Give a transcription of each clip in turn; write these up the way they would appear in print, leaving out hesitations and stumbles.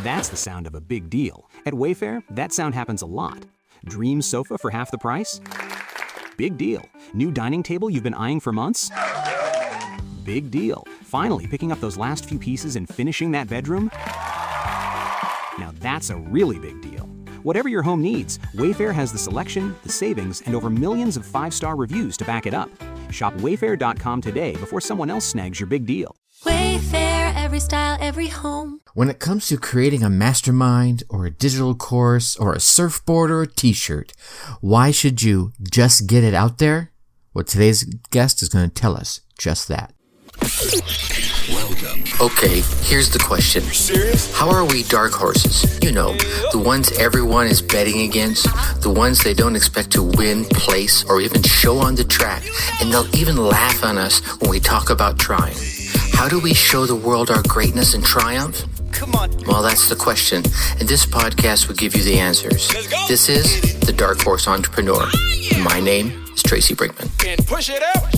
That's the sound of a big deal. At Wayfair, that sound happens a lot. Dream sofa for half the price? Big deal. New dining table you've been eyeing for months? Big deal. Finally picking up those last few pieces and finishing that bedroom? Now that's a really big deal. Whatever your home needs, Wayfair has the selection, the savings, and over millions of 5-star reviews to back it up. Shop Wayfair.com today before someone else snags your big deal. Wayfair, every style, every home. When it comes to creating a mastermind or a digital course or a surfboard or a t-shirt, why should you just get it out there? Well, today's guest is going to tell us just that. Welcome. Okay, here's the question. Serious? How are we dark horses? You know, the ones everyone is betting against, the ones they don't expect to win, place, or even show on the track, and they'll even laugh on us when we talk about trying. How do we show the world our greatness and triumph? Come on. Well, that's the question, and this podcast will give you the answers. Let's go. This is The Dark Horse Entrepreneur. My name is Tracy Brinkman. And push it out.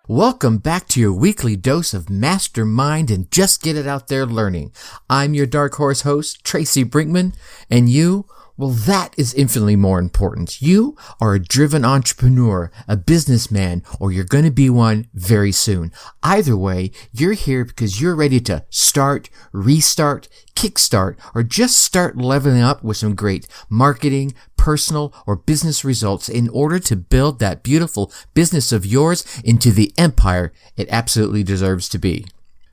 Welcome back to your weekly dose of mastermind and just get it out there learning. I'm your Dark Horse host, Tracy Brinkman, and you, well, that is infinitely more important. You are a driven entrepreneur, a businessman, or you're going to be one very soon. Either way, you're here because you're ready to start, restart, kickstart, or just start leveling up with some great marketing, personal, or business results in order to build that beautiful business of yours into the empire it absolutely deserves to be.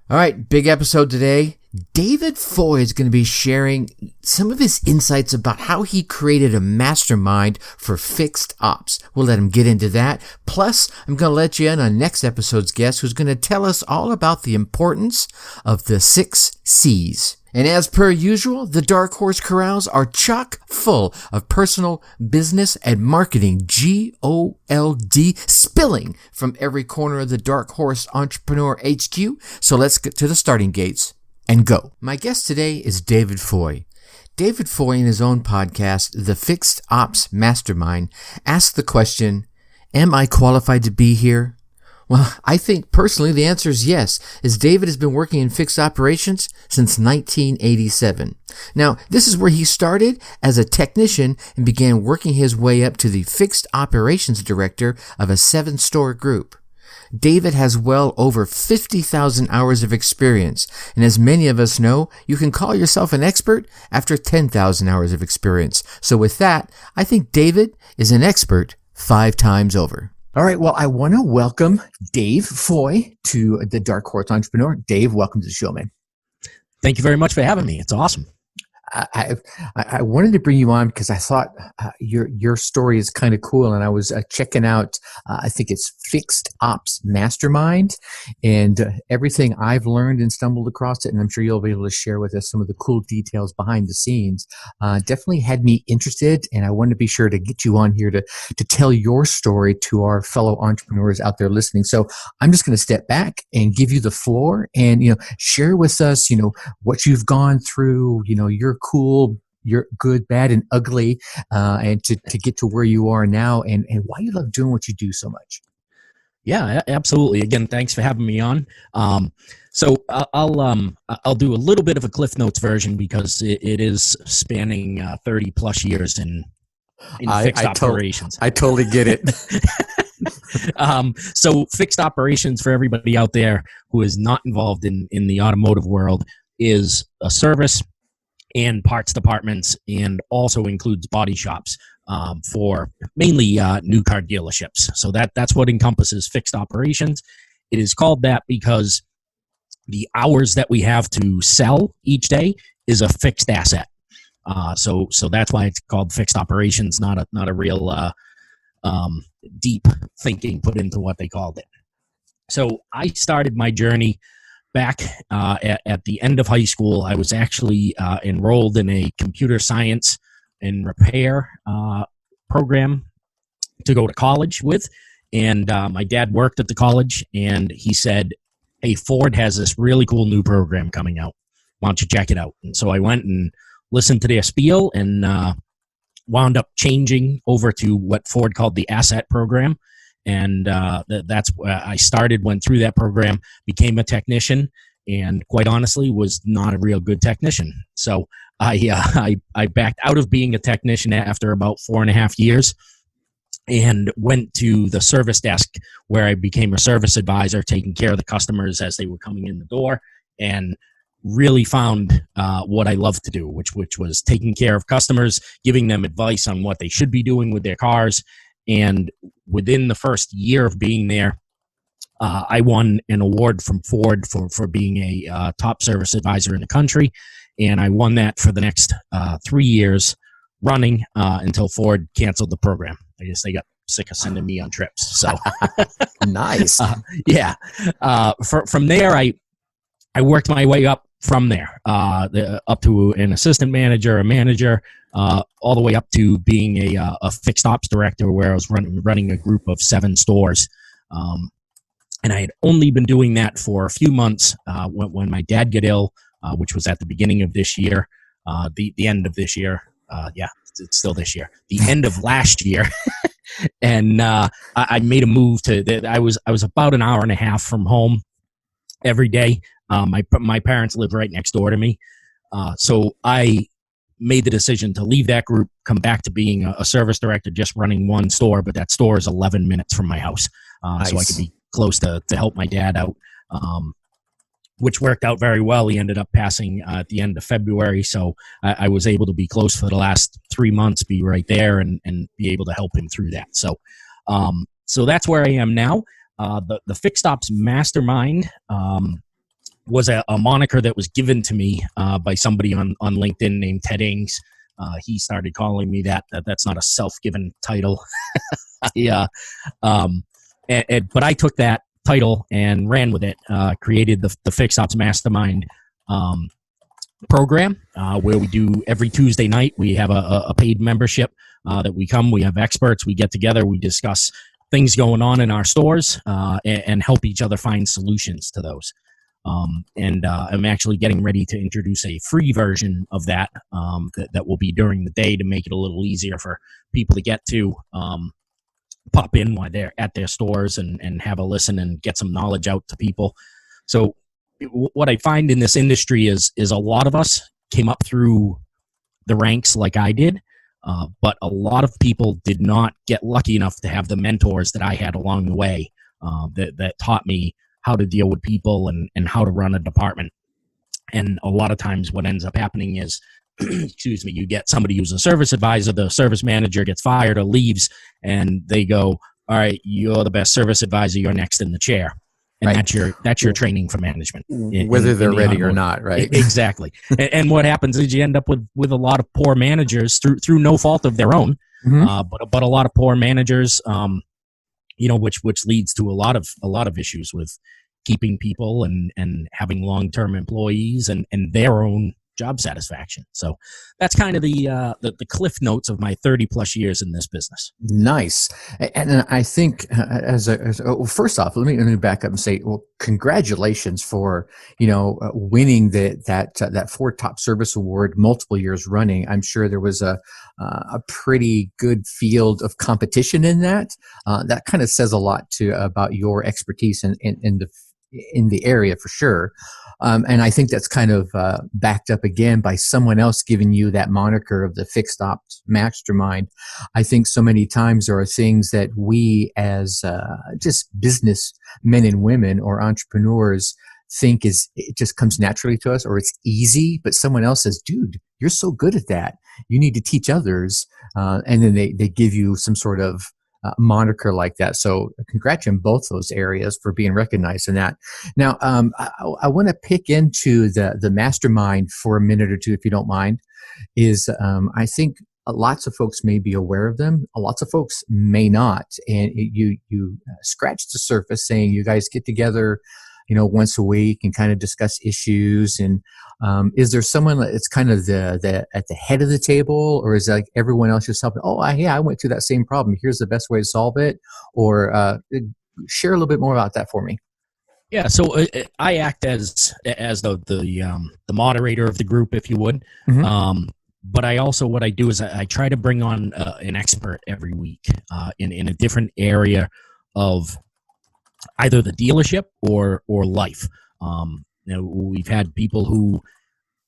All right, big episode today. David Foy is going to be sharing some of his insights about how he created a mastermind for fixed ops. We'll let him get into that. Plus, I'm going to let you in on next episode's guest who's going to tell us all about the importance of the 6 C's. And as per usual, the Dark Horse Corrals are chock full of personal, business, and marketing GOLD spilling from every corner of the Dark Horse Entrepreneur HQ. So let's get to the starting gates and go. My guest today is David Foy. David Foy, in his own podcast, The Fixed Ops Mastermind, asked the question, am I qualified to be here? Well, I think personally the answer is yes, as David has been working in fixed operations since 1987. Now, this is where he started as a technician and began working his way up to the fixed operations director of a 7-store group. David has well over 50,000 hours of experience, and as many of us know, you can call yourself an expert after 10,000 hours of experience. So with that, I think David is an expert 5 times over. All right, well, I want to welcome Dave Foy to the Dark Horse Entrepreneur. Dave, welcome to the show, man. Thank you very much for having me. It's awesome. I wanted to bring you on because I thought your story is kind of cool, and I was checking out, I think it's Fixed Ops Mastermind, and everything I've learned and stumbled across it, and I'm sure you'll be able to share with us some of the cool details behind the scenes, definitely had me interested, and I wanted to be sure to get you on here to tell your story to our fellow entrepreneurs out there listening. So I'm just going to step back and give you the floor and, share with us, what you've gone through, your cool, you're good, bad, and ugly, and to get to where you are now, and why you love doing what you do so much. Yeah, absolutely. Again, thanks for having me on. So I'll do a little bit of a Cliff Notes version because it is spanning 30 plus years in fixed operations. I totally get it. So fixed operations, for everybody out there who is not involved in the automotive world, is a service and parts departments, and also includes body shops for mainly new car dealerships. So that's what encompasses fixed operations. It is called that because the hours that we have to sell each day is a fixed asset. So that's why it's called fixed operations, not a real deep thinking put into what they called it. So I started my journey back at the end of high school. I was actually enrolled in a computer science and repair program to go to college with. And my dad worked at the college, and he said, hey, Ford has this really cool new program coming out. Why don't you check it out? And so I went and listened to their spiel and wound up changing over to what Ford called the asset program. And that's where I started, went through that program, became a technician, and quite honestly was not a real good technician. So I backed out of being a technician after about 4.5 years and went to the service desk, where I became a service advisor, taking care of the customers as they were coming in the door, and really found what I love to do, which was taking care of customers, giving them advice on what they should be doing with their cars. And within the first year of being there, I won an award from Ford for being a top service advisor in the country. And I won that for the next 3 years running until Ford canceled the program. I guess they got sick of sending me on trips. So Nice. yeah. From there, I worked my way up from there, up to an assistant manager, a manager, all the way up to being a fixed ops director, where I was running a group of 7 stores. And I had only been doing that for a few months when my dad got ill, which was at the beginning of this year, the end of this year. It's still this year, the end of last year. And I made a move I was about an hour and a half from home every day. My parents live right next door to me. So I made the decision to leave that group, come back to being a service director, just running one store, but that store is 11 minutes from my house. Nice. So I could be close to help my dad out, which worked out very well. He ended up passing at the end of February. So I was able to be close for the last 3 months, be right there and be able to help him through that. So, so that's where I am now. The Fixed Ops Mastermind, was a moniker that was given to me by somebody on LinkedIn named Ted Ings. He started calling me that. That's not a self-given title. But I took that title and ran with it, created the Fixed Ops Mastermind program, where we do every Tuesday night. We have a paid membership that we have experts, we get together, we discuss things going on in our stores and help each other find solutions to those. I'm actually getting ready to introduce a free version of that that will be during the day to make it a little easier for people to get to, pop in while they're at their stores and have a listen and get some knowledge out to people. So what I find in this industry is a lot of us came up through the ranks like I did, but a lot of people did not get lucky enough to have the mentors that I had along the way that taught me how to deal with people and how to run a department. And a lot of times what ends up happening is, excuse me, you get somebody who's a service advisor, the service manager gets fired or leaves, and they go, all right, you're the best service advisor, you're next in the chair. And right. That's your training for management. Whether they're ready or not, right? Exactly. and what happens is you end up with a lot of poor managers through no fault of their own, but a lot of poor managers, which leads to a lot of issues with keeping people and having long-term employees and their own job satisfaction. So that's kind of the cliff notes of my 30 plus years in this business. Nice. And I think first off, let me back up and say, well, congratulations for, winning that Ford Top Service Award multiple years running. I'm sure there was a pretty good field of competition in that. That kind of says a lot about your expertise in the area for sure. And I think that's kind of backed up again by someone else giving you that moniker of the Fixed Ops Mastermind. I think so many times there are things that we as just business men and women or entrepreneurs think it just comes naturally to us, or it's easy, but someone else says, dude, you're so good at that. You need to teach others. And then they give you some sort of moniker like that. So congrats in both those areas for being recognized in that. Now, I want to pick into the mastermind for a minute or two, if you don't mind. I think lots of folks may be aware of them. Lots of folks may not. And you scratch the surface saying you guys get together, once a week and kind of discuss issues. And is there someone that's kind of at the head of the table, or is it like everyone else just helping? Oh, I went through that same problem. Here's the best way to solve it. Or share a little bit more about that for me. Yeah, so I act as the moderator of the group, if you would. Mm-hmm. But what I do is I try to bring on an expert every week in a different area of either the dealership or life. We've had people who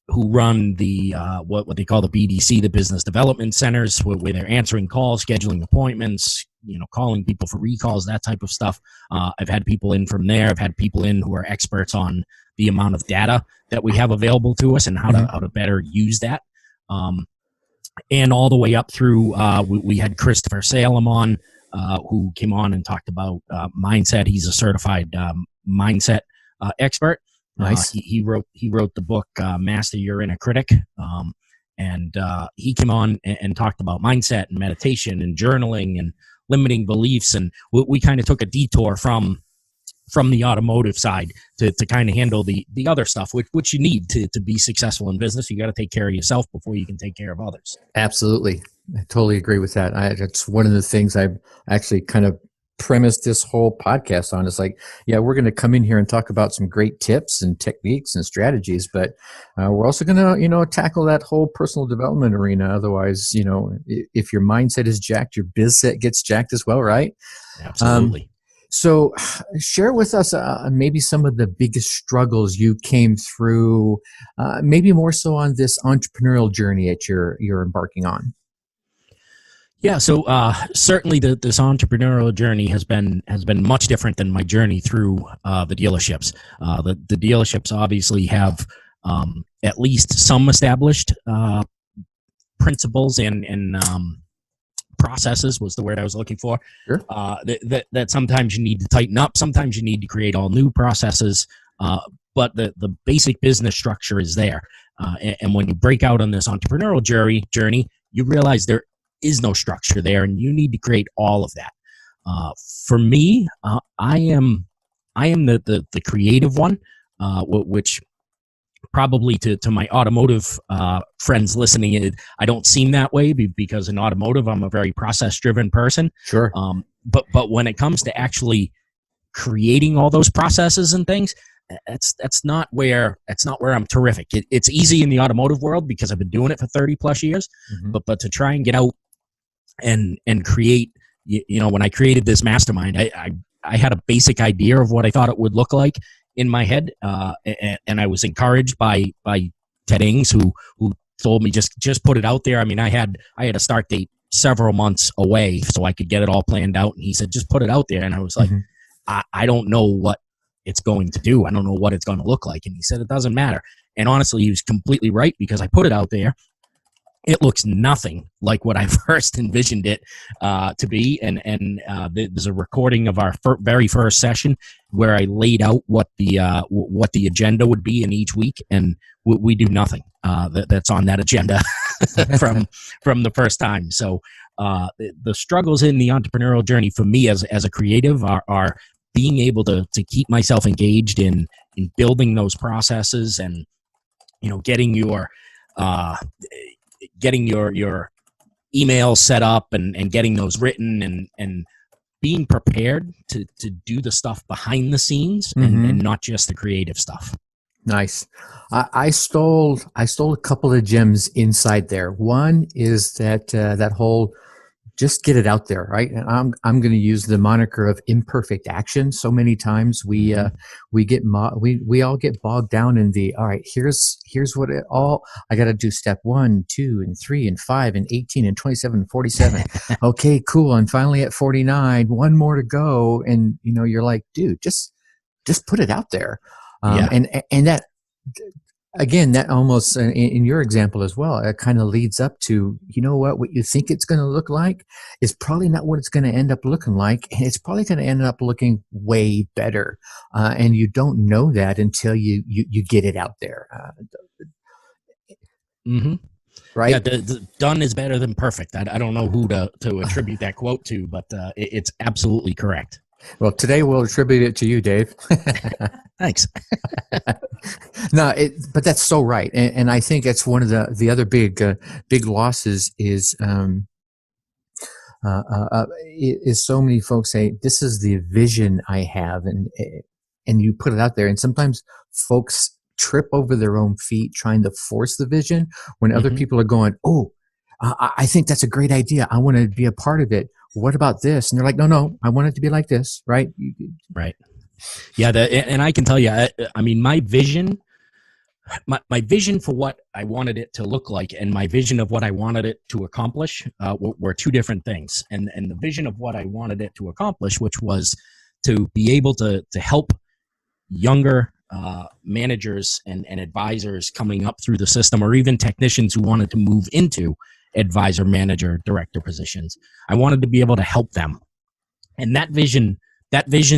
run the what they call the BDC, the Business Development Centers, where they're answering calls, scheduling appointments, calling people for recalls, that type of stuff. I've had people in from there. I've had people in who are experts on the amount of data that we have available to us and how to better use that. And all the way up through, we had Christopher Salem on, who came on and talked about mindset. He's a certified mindset expert. Nice. He wrote the book Master Your Inner Critic, and he came on and talked about mindset and meditation and journaling and limiting beliefs, and we kind of took a detour from the automotive side to kind of handle the other stuff, which you need to be successful in business. You got to take care of yourself before you can take care of others. Absolutely. I totally agree with that. It's one of the things I've actually kind of premised this whole podcast on. Is like, yeah, we're going to come in here and talk about some great tips and techniques and strategies, but we're also going to, tackle that whole personal development arena. Otherwise, if your mindset is jacked, your biz set gets jacked as well, right? Absolutely. So share with us maybe some of the biggest struggles you came through, maybe more so on this entrepreneurial journey that you're embarking on. Yeah, so certainly this entrepreneurial journey has been much different than my journey through the dealerships. The dealerships obviously have at least some established principles and processes was the word I was looking for. Sure. That sometimes you need to tighten up, sometimes you need to create all new processes, but the basic business structure is there. And when you break out on this entrepreneurial journey, you realize there is no structure there, and you need to create all of that. For me, I am the creative one, which probably to my automotive friends listening, I don't seem that way because in automotive, I'm a very process-driven person. Sure. But when it comes to actually creating all those processes and things, that's not where I'm terrific. It's easy in the automotive world because I've been doing it for 30 plus years, but to try and get out and create, when I created this mastermind, I had a basic idea of what I thought it would look like in my head, and I was encouraged by Ted Ings, who told me just put it out there. I mean, I had a start date several months away, so I could get it all planned out. And he said, just put it out there. And I was like, I don't know what it's going to do. I don't know what it's going to look like. And he said, it doesn't matter. And honestly, he was completely right, because I put it out there. It looks nothing like what I first envisioned it to be. And there's a recording of our very first session where I laid out what the agenda would be in each week, and we do nothing that's on that agenda from the first time. So the struggles in the entrepreneurial journey for me as a creative are being able to keep myself engaged in building those processes, and getting your emails set up and getting those written, and being prepared to do the stuff behind the scenes, and not just the creative stuff. Nice. I stole a couple of gems inside there. One is that whole just get it out there, right? And I'm going to use the moniker of imperfect action. So many times we all get bogged down in the, all right, here's what I got to do: step 1, 2, and 3, and 5, and 18, and 27, and 47. Okay, cool. I'm finally at 49. One more to go, and you're like, dude, just put it out there. And that. Again, that almost, in your example as well, it kind of leads up to, what you think it's going to look like is probably not what it's going to end up looking like. And it's probably going to end up looking way better. And you don't know that until you get it out there. Right? Yeah, the done is better than perfect. I don't know who to attribute that quote to, but it's absolutely correct. Well, today we'll attribute it to you, Dave. Thanks. No, but that's so right, and I think that's one of the other big losses is so many folks say, this is the vision I have, and you put it out there, and sometimes folks trip over their own feet trying to force the vision when other people are going, oh, I think that's a great idea. I want to be a part of it. What about this? And they're like, no, I want it to be like this, right? Right. Yeah, and I can tell you, I mean, my vision for what I wanted it to look like and my vision of what I wanted it to accomplish were two different things. And the vision of what I wanted it to accomplish, which was to be able to help younger managers and advisors coming up through the system, or even technicians who wanted to move into advisor, manager, director positions. I wanted to be able to help them. And that vision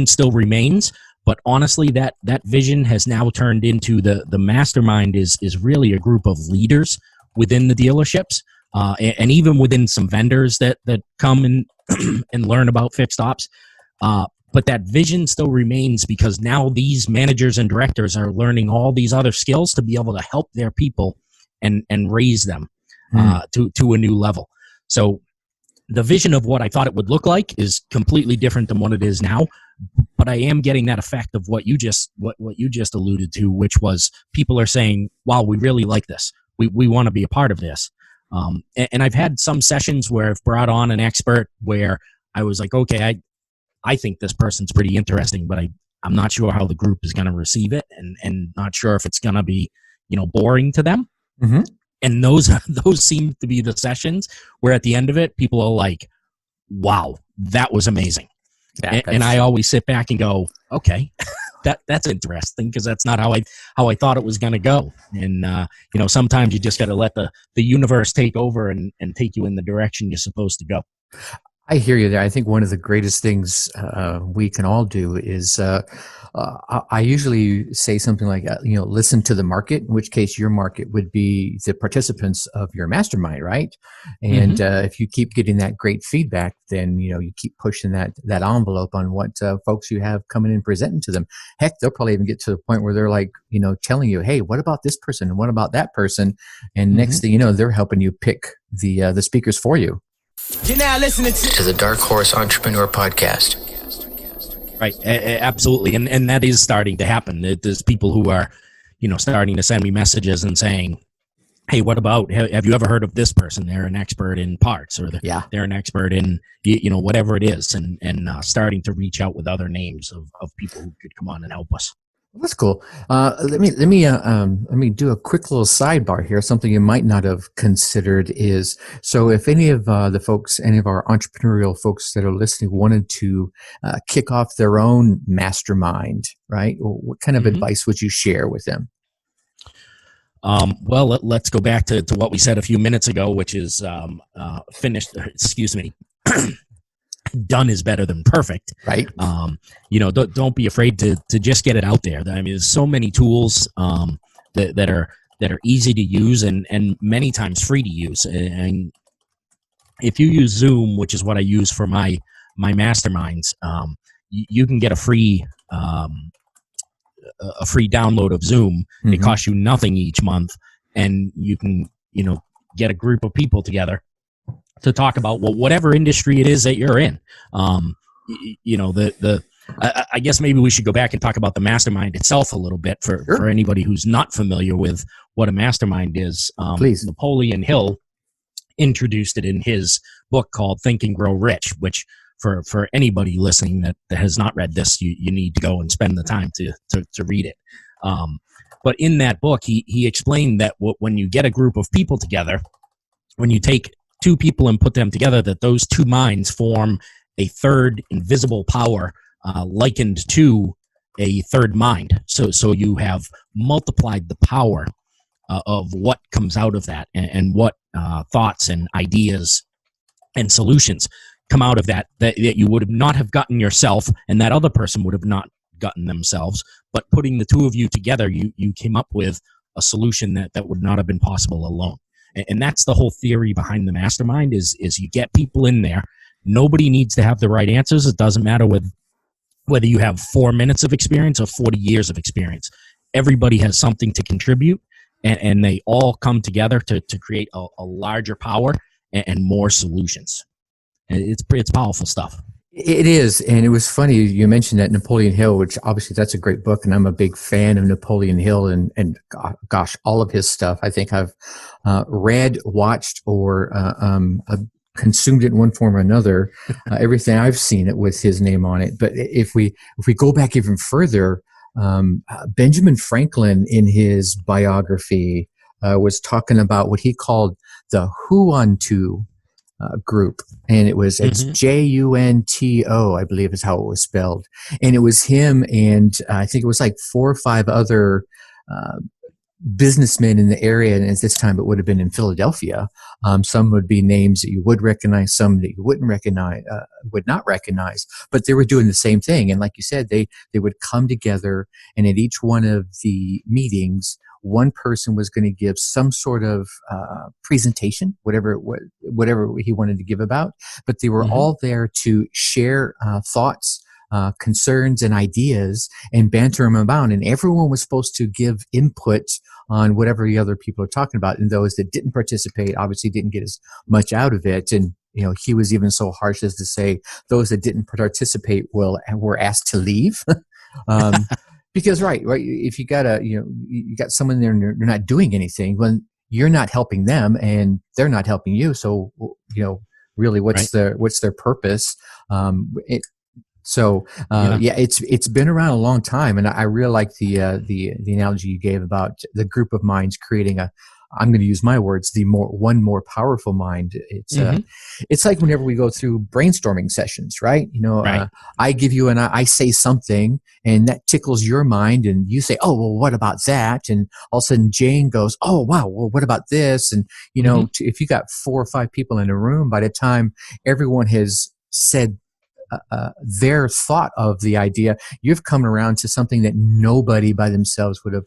still remains. But honestly, that vision has now turned into the mastermind is really a group of leaders within the dealerships, and even within some vendors that come and and learn about fixed ops. But that vision still remains, because now these managers and directors are learning all these other skills to be able to help their people and raise them to a new level. So the vision of what I thought it would look like is completely different than what it is now. But I am getting that effect of what you just alluded to, which was people are saying, wow, we really like this. We want to be a part of this. And I've had some sessions where I've brought on an expert where I was like, okay, I think this person's pretty interesting, but I'm not sure how the group is going to receive it, and not sure if it's going to be, boring to them. Mm-hmm. And those seem to be the sessions where at the end of it, people are like, wow, that was amazing. Yeah, and I always sit back and go, okay, that's interesting, because that's not how I thought it was going to go. And, sometimes you just got to let the universe take over and take you in the direction you're supposed to go. I hear you there. I think one of the greatest things we can all do is I usually say something like, listen to the market, in which case your market would be the participants of your mastermind, right? And if you keep getting that great feedback, then, you keep pushing that envelope on what folks you have coming in presenting to them. Heck, they'll probably even get to the point where they're like, telling you, hey, what about this person? And what about that person? And next thing you know, they're helping you pick the speakers for you. You're now listening to the Dark Horse Entrepreneur Podcast. Right, absolutely, and that is starting to happen. There's people who are, starting to send me messages and saying, "Hey, what about? Have you ever heard of this person? They're an expert in parts, or they're an expert in whatever it is," and starting to reach out with other names of people who could come on and help us. That's cool. Let me do a quick little sidebar here. Something you might not have considered is, so if any of the folks, any of our entrepreneurial folks that are listening wanted to kick off their own mastermind, right? What kind of advice would you share with them? Well, let's go back to what we said a few minutes ago, which is done is better than perfect, right? Don't be afraid to just get it out there. I mean, there's so many tools that are easy to use and many times free to use. And if you use Zoom, which is what I use for my masterminds, you can get a free download of Zoom. It costs you nothing each month, and you can get a group of people together to talk about whatever industry it is that you're in. I guess maybe we should go back and talk about the mastermind itself a little bit for anybody who's not familiar with what a mastermind is. Please. Napoleon Hill introduced it in his book called Think and Grow Rich, which for anybody listening that has not read this, you need to go and spend the time to read it. But in that book, he explained that when you get a group of people together, when you take two people and put them together, that those two minds form a third invisible power, likened to a third mind. So you have multiplied the power of what comes out of that, and what thoughts and ideas and solutions come out of that you would not have gotten yourself, and that other person would have not gotten themselves. But putting the two of you together, you came up with a solution that would not have been possible alone. And that's the whole theory behind the mastermind is you get people in there. Nobody needs to have the right answers. It doesn't matter whether you have 4 minutes of experience or 40 years of experience. Everybody has something to contribute, and they all come together to create a larger power and more solutions. It's powerful stuff. It is, and it was funny you mentioned that Napoleon Hill, which obviously that's a great book, and I'm a big fan of Napoleon Hill, and gosh, all of his stuff. I think I've read, watched, or consumed it in one form or another. Everything I've seen it with his name on it. But if we go back even further, Benjamin Franklin in his biography was talking about what he called the Who-unto group, and it's Junto, I believe is how it was spelled, and it was him and I think it was like 4 or 5 other businessmen in the area, and at this time it would have been in Philadelphia. Some would be names that you would recognize, some that you wouldn't recognize, would not recognize, but they were doing the same thing. And like you said, they would come together, and at each one of the meetings, one person was going to give some sort of presentation, whatever he wanted to give about, but they were all there to share thoughts, concerns, and ideas, and banter them about. And everyone was supposed to give input on whatever the other people are talking about. And those that didn't participate obviously didn't get as much out of it. And he was even so harsh as to say those that didn't participate were asked to leave. Because right, if you got you got someone there and they're not doing anything, when you're not helping them and they're not helping you, so really, what's their purpose? It's been around a long time, and I really like the analogy you gave about the group of minds creating I'm going to use my words, one more powerful mind. It's like whenever we go through brainstorming sessions, right? I give you I say something, and that tickles your mind, and you say, "Oh, well, what about that?" And all of a sudden, Jane goes, "Oh, wow, well, what about this?" And if you got 4 or 5 people in a room, by the time everyone has said their thought of the idea, you've come around to something that nobody by themselves would have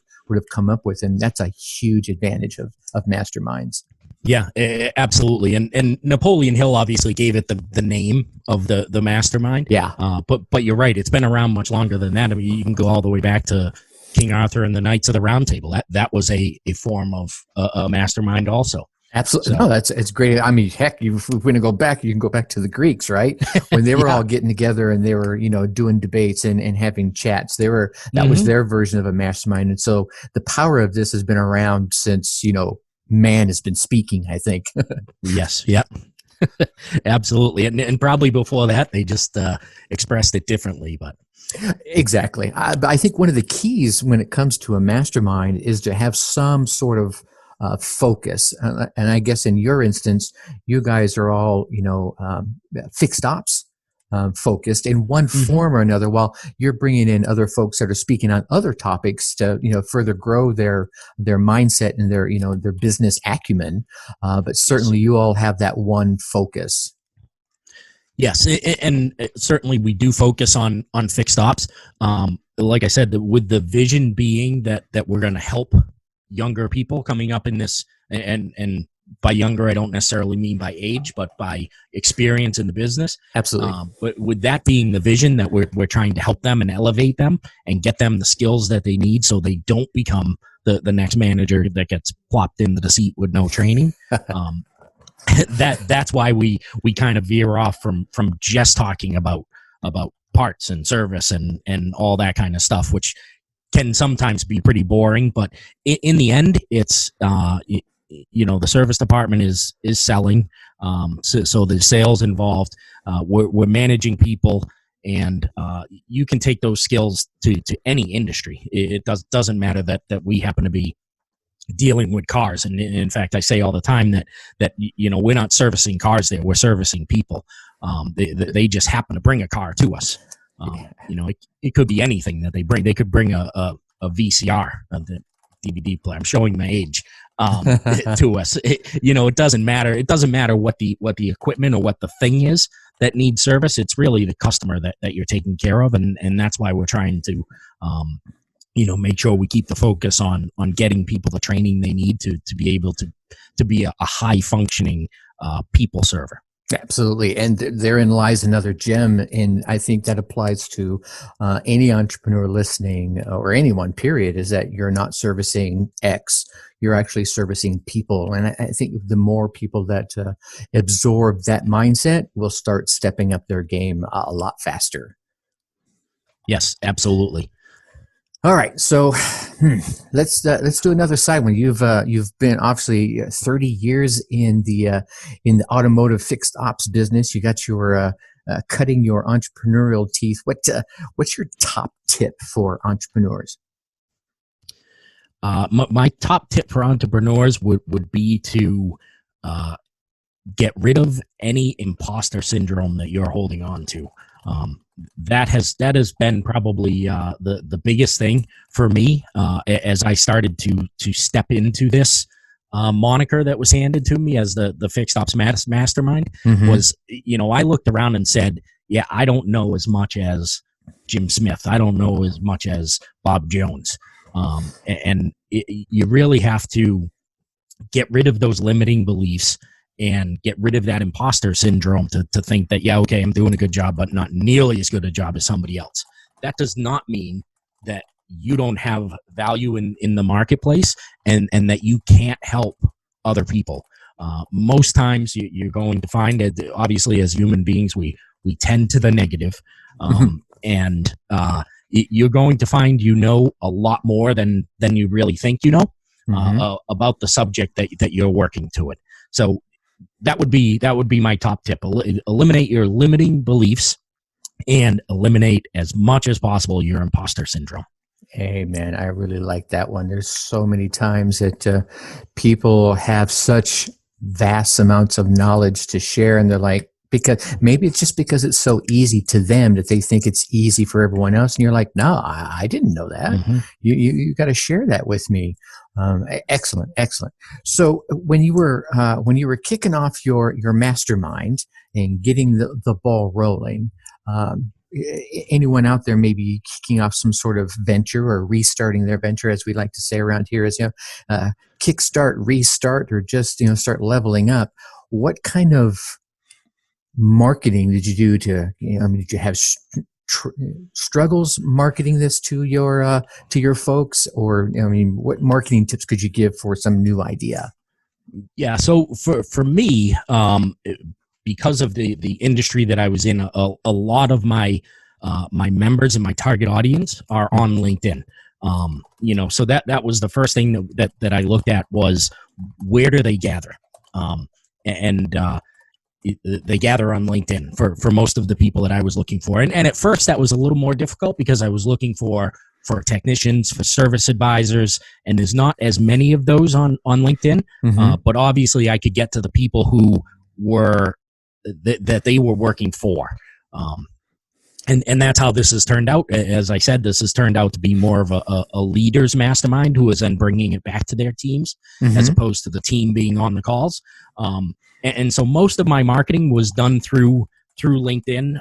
come up with, and that's a huge advantage of masterminds. Yeah, absolutely. And Napoleon Hill obviously gave it the name of the mastermind. Yeah. But you're right, it's been around much longer than that. I mean, you can go all the way back to King Arthur and the Knights of the Round Table. That was a form of a mastermind also. Absolutely. No, it's great. I mean, heck, if we're going to go back, you can go back to the Greeks, right? When they were all getting together and they were, doing debates and having chats. That was their version of a mastermind. And so the power of this has been around since, man has been speaking, I think. Yes. Yep. Absolutely. And probably before that, they just expressed it differently, but. Exactly. I think one of the keys when it comes to a mastermind is to have some sort of focus. And I guess in your instance, you guys are all, fixed ops focused in one form or another, while you're bringing in other folks that are speaking on other topics to, further grow their mindset and their business acumen. But certainly you all have that one focus. Yes, and certainly we do focus on fixed ops. Like I said, with the vision being that we're going to help younger people coming up in this, and by younger I don't necessarily mean by age, but by experience in the business. Absolutely. But with that being the vision, that we're trying to help them and elevate them and get them the skills that they need so they don't become the next manager that gets plopped into the seat with no training. That's why we kind of veer off from just talking about parts and service and all that kind of stuff, which can sometimes be pretty boring, but in the end, it's the service department is selling, so the sales involved. We're managing people, and you can take those skills to any industry. It doesn't matter that we happen to be dealing with cars, and in fact, I say all the time that we're not servicing cars there; we're servicing people. They just happen to bring a car to us. It could be anything that they bring. They could bring a VCR, the DVD player. I'm showing my age to us. It doesn't matter. It doesn't matter what the equipment or what the thing is that needs service. It's really the customer that you're taking care of, and that's why we're trying to make sure we keep the focus on getting people the training they need to be able to be a high functioning people server. Absolutely. And therein lies another gem. And I think that applies to any entrepreneur listening, or anyone, period, is that you're not servicing X, you're actually servicing people. And I think the more people that absorb that mindset will start stepping up their game a lot faster. Yes, absolutely. All right. So Let's do another side one. You've been obviously 30 years in the automotive fixed ops business. You got your cutting your entrepreneurial teeth. What's your top tip for entrepreneurs? My top tip for entrepreneurs would be to get rid of any imposter syndrome that you're holding on to. That has been probably the biggest thing for me as I started to step into this moniker that was handed to me as the Fixed Ops Mastermind. Was, I looked around and said, yeah, I don't know as much as Jim Smith. I don't know as much as Bob Jones. You really have to get rid of those limiting beliefs and get rid of that imposter syndrome to think that, yeah, okay, I'm doing a good job, but not nearly as good a job as somebody else. That does not mean that you don't have value in the marketplace and that you can't help other people. Most times you're going to find that, obviously, as human beings, we tend to the negative. And you're going to find a lot more than you really think about the subject that you're working to it. So that would be my top tip. Eliminate your limiting beliefs and eliminate as much as possible your imposter syndrome. Hey, man, I really like that one. There's so many times that people have such vast amounts of knowledge to share, and they're like, because maybe it's just because it's so easy to them that they think it's easy for everyone else. And you're like, no, I didn't know that. You got to share that with me. Excellent. So when you were kicking off your mastermind and getting the ball rolling, anyone out there maybe kicking off some sort of venture or restarting their venture, as we like to say around here, is kickstart, restart, or just start leveling up. What kind of marketing did you do did you have struggles marketing this to your folks, or what marketing tips could you give for some new idea? Yeah, so for me, because of the industry that I was in, a lot of my members and my target audience are on LinkedIn. So that was the first thing that I looked at was, where do they gather? They gather on LinkedIn for most of the people that I was looking for. And at first that was a little more difficult because I was looking for technicians, for service advisors, and there's not as many of those on LinkedIn. But obviously I could get to the people who were that they were working for. And that's how this has turned out. As I said, this has turned out to be more of a leaders mastermind who is then bringing it back to their teams as opposed to the team being on the calls. And so most of my marketing was done through LinkedIn.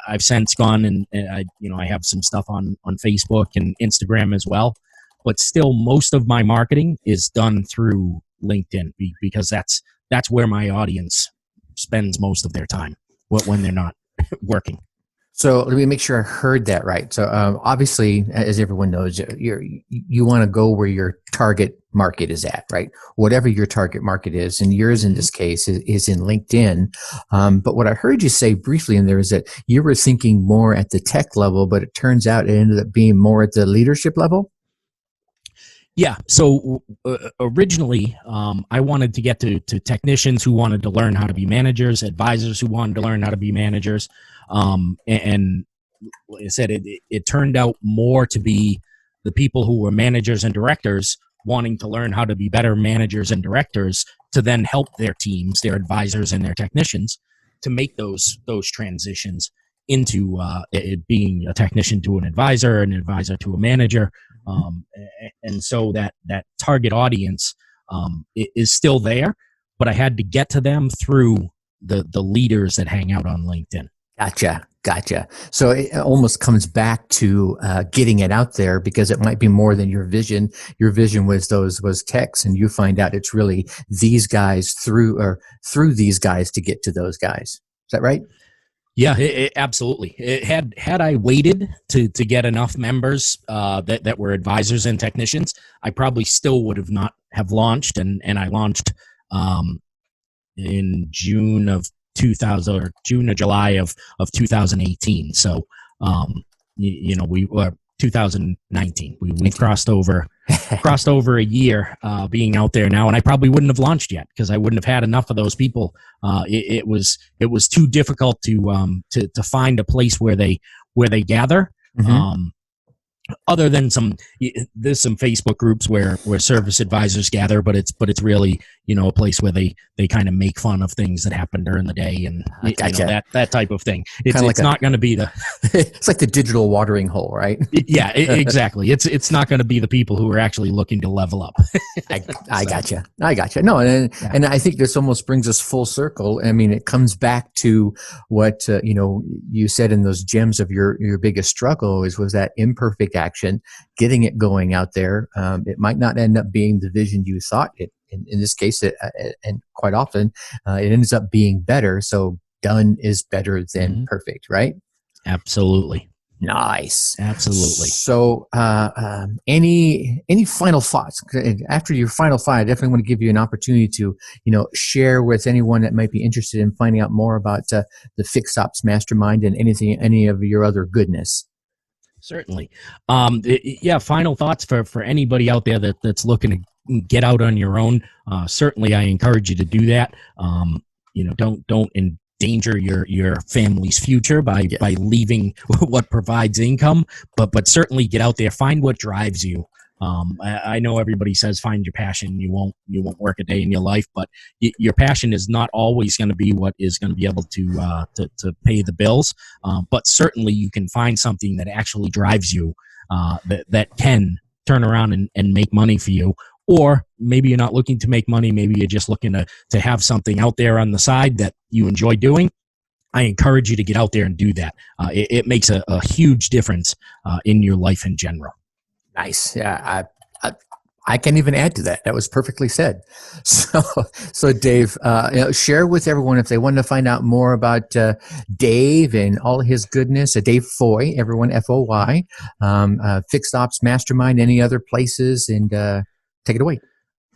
I've since gone and I have some stuff on Facebook and Instagram as well, but still most of my marketing is done through LinkedIn because that's where my audience spends most of their time when they're not working. So let me make sure I heard that right. So obviously, as everyone knows, you want to go where your target market is at, right? Whatever your target market is, and yours in this case is in LinkedIn. But what I heard you say briefly in there is that you were thinking more at the tech level, but it turns out it ended up being more at the leadership level. Yeah. So originally, I wanted to get to technicians who wanted to learn how to be managers, advisors who wanted to learn how to be managers. And like I said, it turned out more to be the people who were managers and directors wanting to learn how to be better managers and directors to then help their teams, their advisors and their technicians to make those transitions into it being a technician to an advisor to a manager. And so that target audience is still there, but I had to get to them through the leaders that hang out on LinkedIn. Gotcha. So it almost comes back to getting it out there, because it might be more than your vision. Your vision was techs, and you find out it's really these guys through these guys to get to those guys. Is that right? Yeah, absolutely. Had I waited to get enough members that were advisors and technicians, I probably still would have not have launched, and I launched in June of 2000 or June or July of 2018. So we were 2019. We've crossed over a year being out there now, and I probably wouldn't have launched yet because I wouldn't have had enough of those people. It was too difficult to find a place where they gather. Mm-hmm. Other than there's some Facebook groups where service advisors gather, but it's really, a place where they kind of make fun of things that happen during the day and that type of thing. It's not going to be the it's like the digital watering hole, right? Yeah, exactly. It's not going to be the people who are actually looking to level up. I gotcha. No, and I think this almost brings us full circle. I mean, it comes back to what you said in those gems of your biggest struggle was that imperfect action, getting it going out there. It might not end up being the vision you thought it. In this case, and quite often, it ends up being better. So done is better than perfect, right? Absolutely. Nice. Absolutely. So, any final thoughts? After your final thought, I definitely want to give you an opportunity to, share with anyone that might be interested in finding out more about the Fixed Ops Mastermind and any of your other goodness. Certainly. Final thoughts for anybody out there that's looking to get out on your own. Certainly, I encourage you to do that. Don't endanger your family's future by leaving what provides income, but certainly get out there, find what drives you. I know everybody says find your passion. You won't work a day in your life, but your passion is not always going to be what is going to be able to pay the bills. But certainly you can find something that actually drives you, that can turn around and make money for you. Or maybe you're not looking to make money. Maybe you're just looking to have something out there on the side that you enjoy doing. I encourage you to get out there and do that. It makes a huge difference in your life in general. Nice. Yeah, I can't even add to that. That was perfectly said. So Dave, share with everyone if they want to find out more about Dave and all his goodness. Dave Foy, everyone FOY, Fixed Ops Mastermind, any other places, and take it away.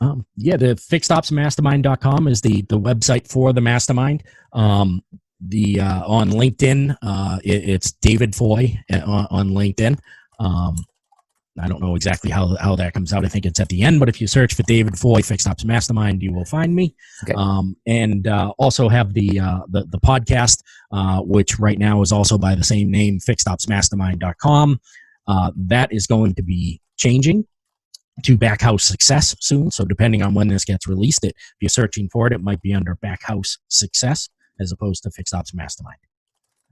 The fixedopsmastermind.com is the website for the mastermind. On LinkedIn, it's David Foy on LinkedIn. I don't know exactly how that comes out. I think it's at the end, but if you search for David Foy, Fixed Ops Mastermind, you will find me. Okay. And also have the podcast, which right now is also by the same name, fixedopsmastermind.com. That is going to be changing to Backhouse Success soon. So depending on when this gets released, if you're searching for it, it might be under Backhouse Success as opposed to Fixed Ops Mastermind.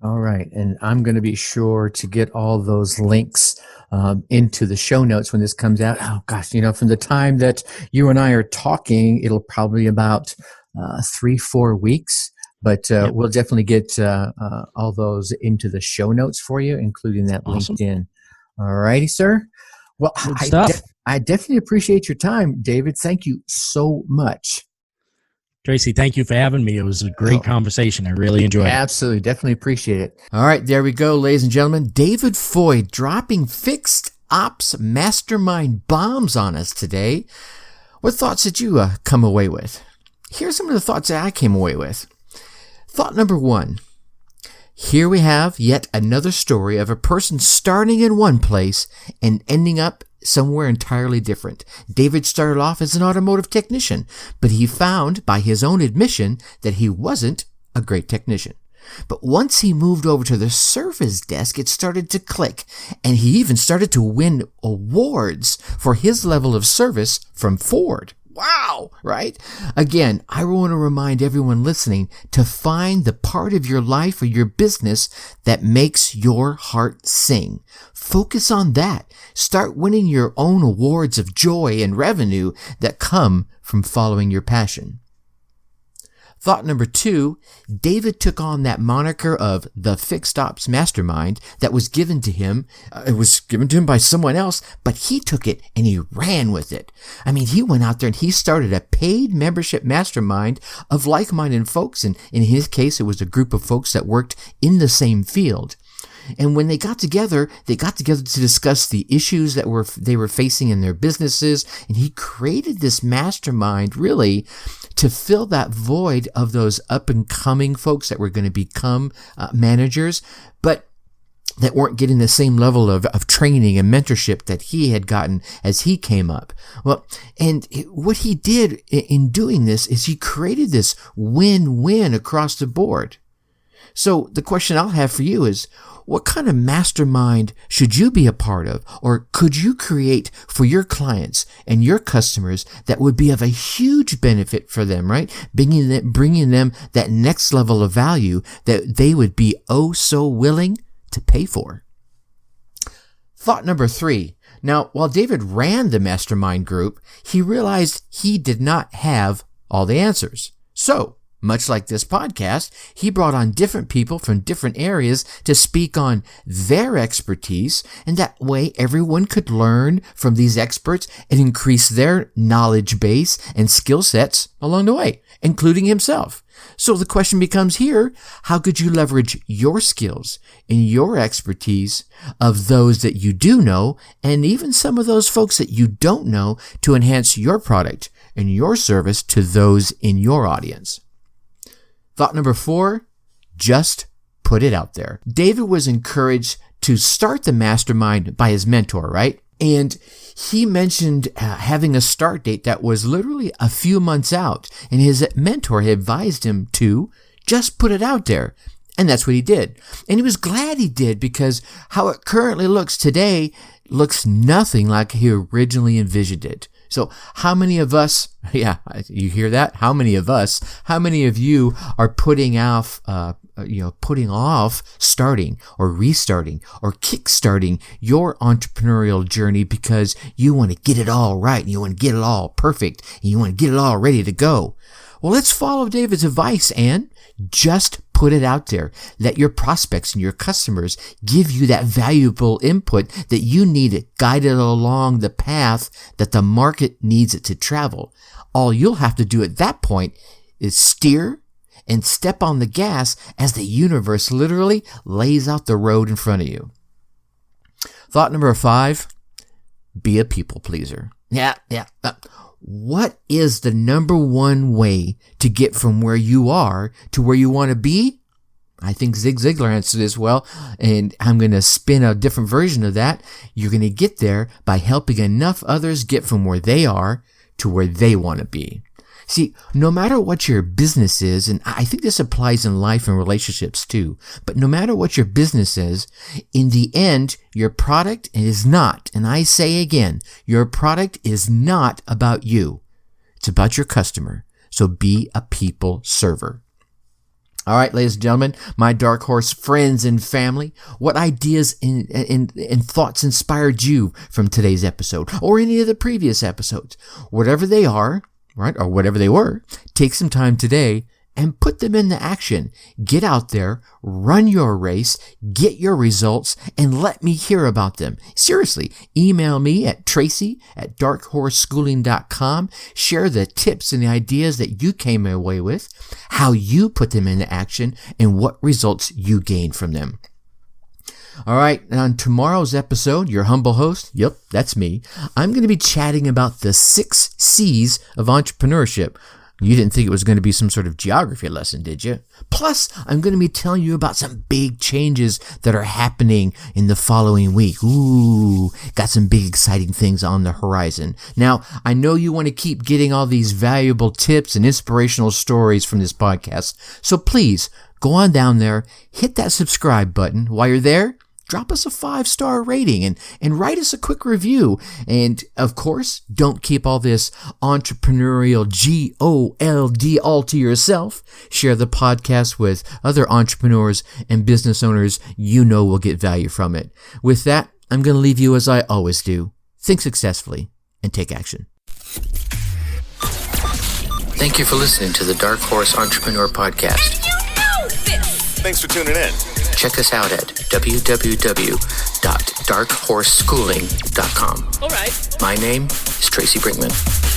All right. And I'm going to be sure to get all those links into the show notes when this comes out. Oh, gosh, from the time that you and I are talking, it'll probably be about 3-4 weeks. But we'll definitely get all those into the show notes for you, including that Awesome. LinkedIn. All righty, sir. Well, I definitely appreciate your time, David. Thank you so much. Tracy, thank you for having me. It was a great conversation. I really enjoyed it. Absolutely. Definitely appreciate it. All right. There we go, ladies and gentlemen. David Foy dropping Fixed Ops Mastermind bombs on us today. What thoughts did you come away with? Here's some of the thoughts that I came away with. Thought number 1. Here we have yet another story of a person starting in one place and ending up somewhere entirely different. David started off as an automotive technician, but he found, by his own admission, that he wasn't a great technician. But once he moved over to the service desk, it started to click, and he even started to win awards for his level of service from Ford. Wow, right? Again, I want to remind everyone listening to find the part of your life or your business that makes your heart sing. Focus on that. Start winning your own awards of joy and revenue that come from following your passion. Thought number 2, David took on that moniker of the Fixed Ops Mastermind that was given to him. It was given to him by someone else, but he took it and he ran with it. I mean, he went out there and he started a paid membership mastermind of like-minded folks. And in his case, it was a group of folks that worked in the same field. And when they got together to discuss the issues that they were facing in their businesses. And he created this mastermind really to fill that void of those up and coming folks that were going to become managers. But that weren't getting the same level of training and mentorship that he had gotten as he came up. Well, and what he did in doing this is he created this win-win across the board. So the question I'll have for you is, what kind of mastermind should you be a part of, or could you create for your clients and your customers that would be of a huge benefit for them, right? Bringing them that next level of value that they would be oh so willing to pay for. Thought number 3. Now, while David ran the mastermind group, he realized he did not have all the answers. So, much like this podcast, he brought on different people from different areas to speak on their expertise, and that way everyone could learn from these experts and increase their knowledge base and skill sets along the way, including himself. So the question becomes here, how could you leverage your skills and your expertise of those that you do know, and even some of those folks that you don't know, to enhance your product and your service to those in your audience? Thought number 4, just put it out there. David was encouraged to start the mastermind by his mentor, right? And he mentioned having a start date that was literally a few months out. And his mentor had advised him to just put it out there. And that's what he did. And he was glad he did, because how it currently looks today looks nothing like he originally envisioned it. So how many of us, yeah, you hear that? How many of you are putting off starting or restarting or kickstarting your entrepreneurial journey because you want to get it all right and you want to get it all perfect and you want to get it all ready to go? Well, let's follow David's advice and just put it out there. Let your prospects and your customers give you that valuable input that you need it guided along the path that the market needs it to travel. All you'll have to do at that point is steer and step on the gas as the universe literally lays out the road in front of you. Thought number 5, be a people pleaser. What is the number one way to get from where you are to where you want to be? I think Zig Ziglar answered this well, and I'm going to spin a different version of that. You're going to get there by helping enough others get from where they are to where they want to be. See, no matter what your business is, and I think this applies in life and relationships too, but no matter what your business is, in the end, your product is not, and I say again, your product is not about you. It's about your customer. So be a people server. All right, ladies and gentlemen, my Dark Horse friends and family, what ideas and thoughts inspired you from today's episode or any of the previous episodes? Whatever they are, right, or whatever they were, take some time today and put them into action. Get out there, run your race, get your results, and let me hear about them. Seriously, email me at tracy@darkhorseschooling.com. Share the tips and the ideas that you came away with, how you put them into action, and what results you gain from them. All right, on tomorrow's episode, your humble host, yep, that's me, I'm going to be chatting about the 6 C's of entrepreneurship. You didn't think it was going to be some sort of geography lesson, did you? Plus, I'm going to be telling you about some big changes that are happening in the following week. Ooh, got some big exciting things on the horizon. Now, I know you want to keep getting all these valuable tips and inspirational stories from this podcast, so please go on down there, hit that subscribe button. While you're there, drop us a 5-star rating and write us a quick review. And of course, don't keep all this entrepreneurial GOLD all to yourself. Share the podcast with other entrepreneurs and business owners you know will get value from it. With that, I'm going to leave you as I always do. Think successfully and take action. Thank you for listening to the Dark Horse Entrepreneur Podcast. Thanks for tuning in. Check us out at www.darkhorseschooling.com. All right. My name is Tracy Brinkman.